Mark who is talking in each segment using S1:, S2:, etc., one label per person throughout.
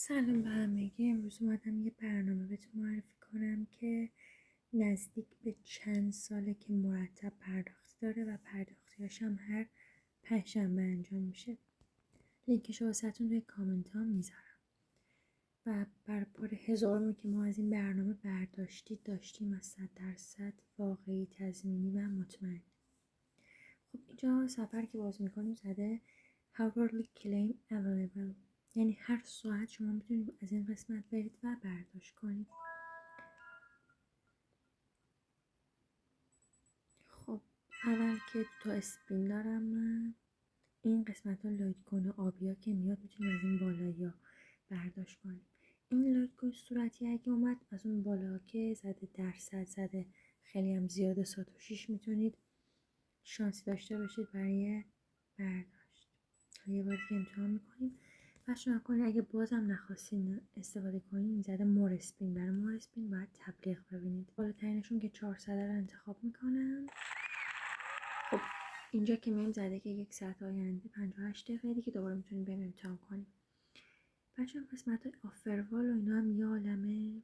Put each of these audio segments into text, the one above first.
S1: سلام به همگی. امروز اومدم یه برنامه بهتون معرفی کنم که نزدیک به چند ساله که مرتب پرداختی داره و پرداختیاش هم هر پنجشنبه انجام میشه. لینکش رو واسهتون توی کامنت ها میذارم. و بر بار هزارمی که ما از این برنامه برداشتی داشتیم از 100% واقعی، تضمینی و مطمئن. خب اینجا سفر که باز میکنیم زده hourly claim available، یعنی هر ساعت شما میتونید از این قسمت برید و برداشت کنید. خب اول که تا اسپین دارم من، این قسمت ها لایت کوین آبی ها که میاد میتونید از این بالایی ها برداشت کنید. این لایت کوین صورتی اگه اومد از اون بالا که زده درصد زده خیلی هم زیاده ساتوشیش میتونید شانسی داشته باشید برای برداشت. یه بار دیگه امتحان میکنیم و شما کنید. اگه بازم نخواستین استفاده کنید این زده مور اسپین، برای مور اسپین باید تبلیغ ببینید. بالاترینشون که 400 رو انتخاب میکنم. خب اینجا که میم زده که 1 ساعت آینده 58 دقیقه دیگه دوباره میتونیم بریم امتحان کنیم. بچه قسمت های آفروال و اینا هم یه عالمه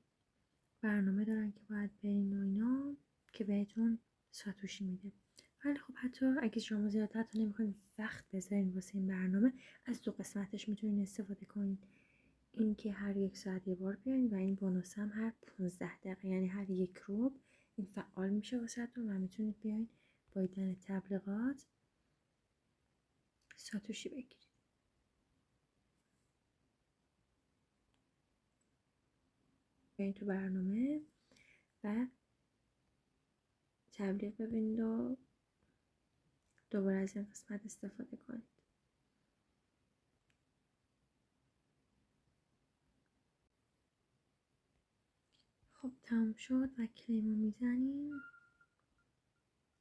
S1: برنامه دارن که باید برین و اینا که بهتون ساتوشی میده. ولی خب حتی اگه شما زیاد حتی نمیخواین وقت بذارین واسه این برنامه، از 2 قسمتش میتونین استفاده کنین. این که هر 1 ساعت یه بار بیاین و این بونوس هم هر 15 دقیقه، یعنی هر 1 ربع این فعال میشه واسهتون و میتونید بیاین با دیدن تبلیغات ساتوشی بگیرید. بیاین تو برنامه و تبلیغ ببینید و دوباره از این قسمت استفاده کنید. خب تمام شد و کلیمو میزنیم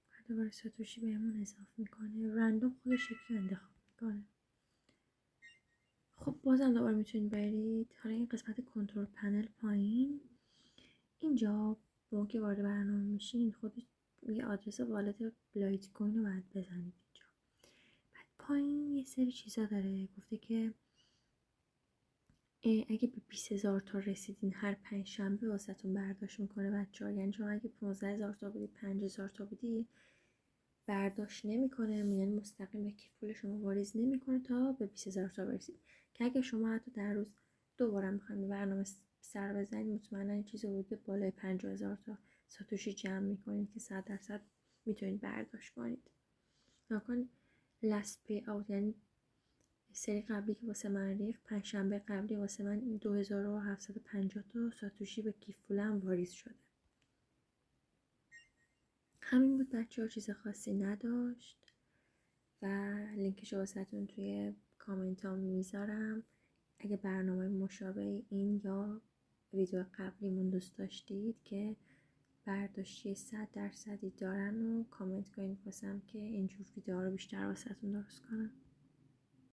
S1: و دوباره ساتوشی بهمون اضافه میکنه. رندوم خودش یکی انتخاب میکنه. خب بازم دوباره میتونید برید. حالا این قسمت کنترل پنل پایین، اینجا با که وارد برنامه میشین خودش یه آدرس والت لایت کوین رو باید بزنید اینجا. بعد پایین یه سری چیزا داره، گفته که اگه به 20,000 تا رسیدین هر 5 شنبه واسهتون برداشت میکنه بچه‌ها. یعنی شما اگه 15,000 تا بودی 5,000 تا بودی برداشت نمیکنه، یعنی مستقیم به کیف پول شما واریز نمیکنه تا به 20,000 تا برسید. که اگه شما حتی در روز دوباره میخواین برنامه سر بزنید مطمئنا این چیز بوده بالای 50,000 تا ساتوشی جمع میکنید که 100% میتونید برداشت کنید. نکن last pay out، یعنی سری قبلی که واسه من ریخت 5 شنبه قبلی واسه من 2750 تا ساتوشی به کیف پولم واریز شده. همین بود بچه ها، چیز خاصی نداشت و لینکش واسهتون توی کامنت ها میذارم. اگه برنامه مشابه این یا ویدیو قبلیمون دوست داشتید که برداشتی 100% دارن و کامنت کنید واسم که اینجور ویدیوها رو بیشتر واسهتون درست کنم.